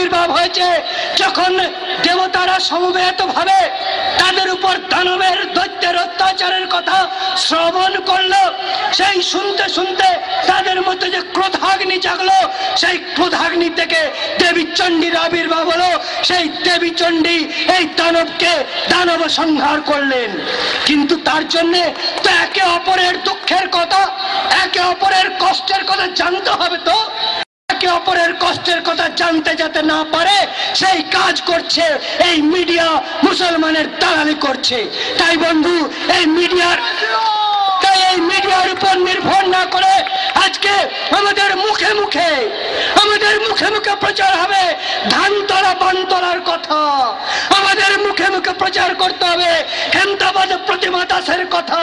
আবির্ভাব হয়েছে, যখন দেবতারা সমবেতভাবে তাদের উপর দানবের দৈত্যের অত্যাচারের কথা শ্রবণ করলো, সেই শুনতে শুনতে তাদের মধ্যে যে ক্রোধাগ্নি জাগলো, সেই ক্রোধাগ্নি থেকে দেবী চণ্ডীর আবির্ভাব হলো। সেই দেবী চণ্ডী এই দানবকে দানব সংহার করলেন। কিন্তু তার জন্য তো একে অপরের দুঃখের কথা, একে অপরের কষ্টের কথা জানতে হবে। তো একে অপরের কষ্টের কথা জানতে যাতে না পারে সেই কাজ করছে এই মিডিয়া, মুসলমানের দালালি করছে। তাই বন্ধু, এই মিডিয়ার উপর নির্ভর না করে আজকে আমাদের মুখে মুখে প্রচার হবে ধানতলা বানতলার কথা। আমাদের মুখে মুখে প্রচার করতে হবে হেমতাবাদ প্রতিমা দাসের কথা।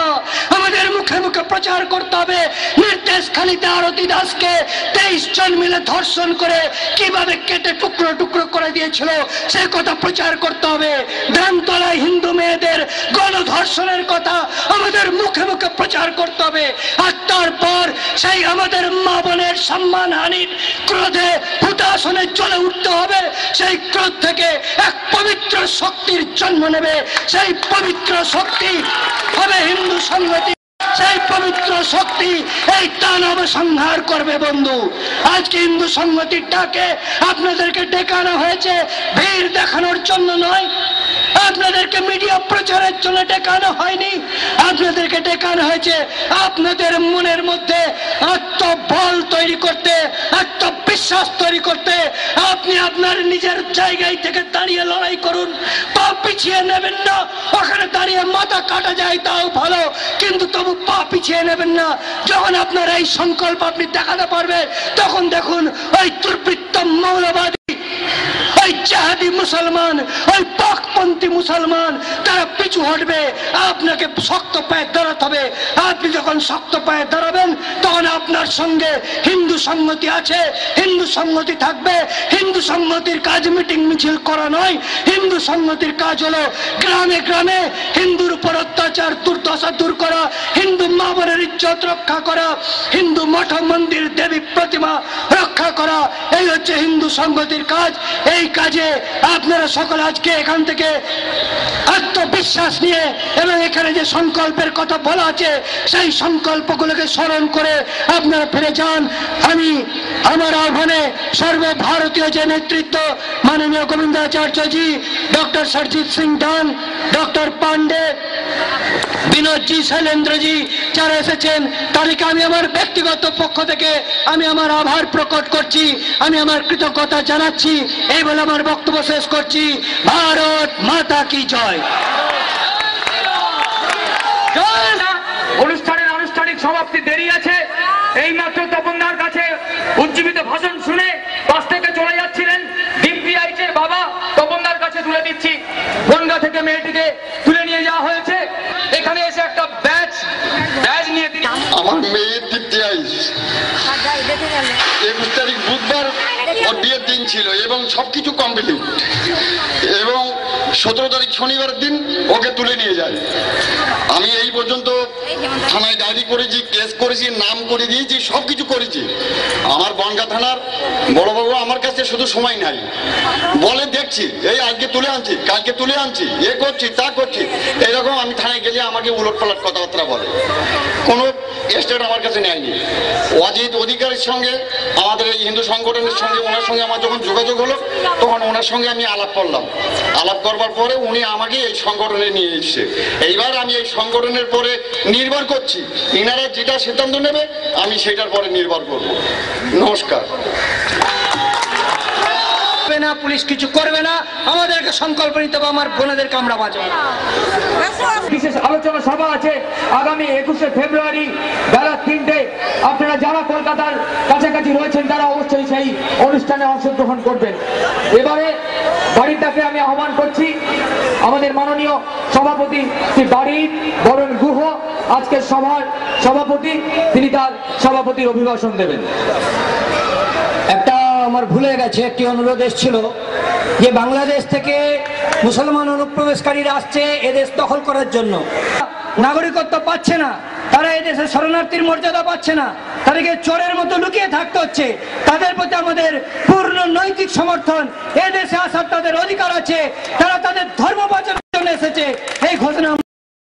আমাদের মুখে মুখে প্রচার করতে হবে নির্দেশখালীতে আরতি দাসকে 23 জন মিলে ধর্ষণ করে কিভাবে কেটে টুকরো টুকরো করে দিয়েছিল সে কথা প্রচার করতে হবে। ধানতলায় হিন্দু মেয়েদের গণধর্ষণের কথা আমাদের মুখে মুখে প্রচার করতে হবে। আর তারপর সেই আমাদের মা বোনের সম্মানহানির ক্রোধে হুতাশনে জ্বলে উঠতে হবে। সেই ক্রোধ থেকে এক পবিত্র শক্তির জন্ম নেবে। সেই পবিত্র শক্তি হবে হিন্দু সংহতি। সেই পবিত্র শক্তি এই দানব সংহার করবে। বন্ধু, আজকে হিন্দু সংহতির ডাকে আপনাদেরকে ডেকানো হয়েছে ভিড় দেখানোর জন্য নয়, আপনাদেরকে মিডিয়া প্রচারের জন্য ডেকানো হয়নি। আপনাদেরকে ডেকানো হয়েছে আপনাদের মনের মধ্যে আত্মবল তৈরি করতে, আত্মবিশ্বাস তৈরি করতে। আপনি আপনার নিজের জায়গায় থেকে দাঁড়িয়ে লড়াই করুন, পা পিছিয়ে নেবেন না। ওখানে দাঁড়িয়ে মাথা কাটা যায় তাও ভালো, কিন্তু তবু পা পিছিয়ে নেবেন না। যখন আপনার এই সংকল্প আপনি দেখাতে পারবেন, তখন দেখুন ওই দুর্বৃত্ত মৌলবাদী, ওই জাহাদি মুসলমান, ওই পাকপন্থী মুসলমান তারা পিছু হটবে। আপনাকে শক্ত পায়ে দাঁড়াতে হবে। আপনি যখন শক্ত পায়ে দাঁড়াবেন তখন আপনার সঙ্গে হিন্দু সংহতি আছে, হিন্দু সংহতি থাকবে। হিন্দু সংহতির কাজ মিটিং মিছিল করা নয়। হিন্দু সংহতির কাজ হলো গ্রামে গ্রামে হিন্দুর উপর অত্যাচার দুর্দশা দূর করা, হিন্দু মা বোনের ইজ্জত রক্ষা করা, হিন্দু মঠ মন্দির দেবী প্রতিমা রক্ষা করা। এই হচ্ছে হিন্দু সংহতির কাজ। এই কাজে আপনারা সকল আজকে এখান থেকে আত্মবিশ্বাস নিয়ে এবং এখানে যে সংকল্পের কথা বলা আছে সেই সংকল্পগুলোকে স্মরণ করে আপনারা ফিরে যান। আমি আমার আহ্বানে সর্বভারতীয় যে নেতৃত্ব মাননীয় গোবিন্দাচার্যজি, ডক্টর সরজিৎ সিং ডান, ডক্টর পান্ডে, বিনোদজি, শৈলেন্দ্রজি যারা এসেছেন তাদেরকে আমি আমার ব্যক্তিগত পক্ষ থেকে আমি আমার আভার প্রকট করছি, আমি আমার কৃতজ্ঞতা জানাচ্ছি। এই বলে আমার বক্তব্য শেষ করছি। ভারত মাতা কি জয়। অনুষ্ঠানের আনুষ্ঠানিক সমাপ্তি দেরি আছে। এই মাত্র তপনদার কাছে উজ্জীবিত ভাষণ শুনে বাস থেকে চলে যাচ্ছিলেন ডিপিআইচের বাবা, তপনদার কাছে তুলে দিচ্ছি। বনগা থেকে মেয়েটিকে তুলে নিয়ে যাওয়া হয়েছে। এখানে এসে একটা ব্যাজ নিয়ে তিনি আমার মেয়ে ডিপিআইচ 21 তারিখ বুধবার ওর বিয়ের দিন ছিল এবং সবকিছু কমপ্লিট, এবং 17 তারিখ শনিবারের দিন ওকে তুলে নিয়ে যায়। আমি এই পর্যন্ত থানায় ডায়েরি করেছি, কেস করেছি, নাম করে দিয়েছি, সবকিছু করেছি। আমার বনগাঁ থানার বড়বাবু আমার কাছে শুধু সময় নাই, বলে দেখছি এই আজকে তুলে আনছি, কালকে তুলে আনছি, এ করছি তা করছি, এরকম। আমি থানায় গেলে আমাকে উলট পালট কথাবার্তা বলে, কোনো স্টেট আমার কাছে নেয়নি। অজিত অধিকারীর সঙ্গে আমাদের এই হিন্দু সংগঠনের সঙ্গে ওনার সঙ্গে আমার যখন যোগাযোগ হলো তখন ওনার সঙ্গে আমি আলাপ করলাম। আলাপ করবার পরে উনি আমাকে এই সংগঠনে নিয়ে এসছে। এইবার আমি এই সংগঠনের পরে নির্ভর করছি, ইনারা যেটা সিদ্ধান্ত নেবে আমি সেটার পরে নির্ভর করব। নমস্কার। না, পুলিশ কিছু করবে না, আমাদেরকে সংকল্প নিতে হবে আমার বোনেদেরকে আমরা বাঁচাবো। বিশেষ আলোচনা সভা আছে আগামী 21শে ফেব্রুয়ারি বেলা 3টে। আপনারা যারা কলকাতার কাছাকাছি রয়েছেন তারা অবশ্যই সেই অনুষ্ঠানে অংশগ্রহণ করবেন। এবারে বাড়িটাকে আমি আহ্বান করছি আমাদের মাননীয় সভাপতি শ্রী বাড়ির বরণ গুহ, আজকের সভার সভাপতি, তিনি তার সভাপতির অভিভাষণ দেবেন। একটা আমার ভুলে গেছে, একটি অনুরোধ এসেছিল যে বাংলাদেশ থেকে মুসলমান অনুপ্রবেশকারীরা আসছে এদেশ দখল করার জন্য, নাগরিকত্ব পাচ্ছে না, তারা এদেশে শরণার্থীর মর্যাদা পাচ্ছে না, তাদেরকে চোরের মতো লুকিয়ে থাকতে হচ্ছে। তাদের প্রতি আমাদের পূর্ণ নৈতিক সমর্থন। এদেশে আসার তাদের অধিকার আছে, তারা তাদের ধর্ম বাঁচানোর জন্য এসেছে, এই ঘোষণা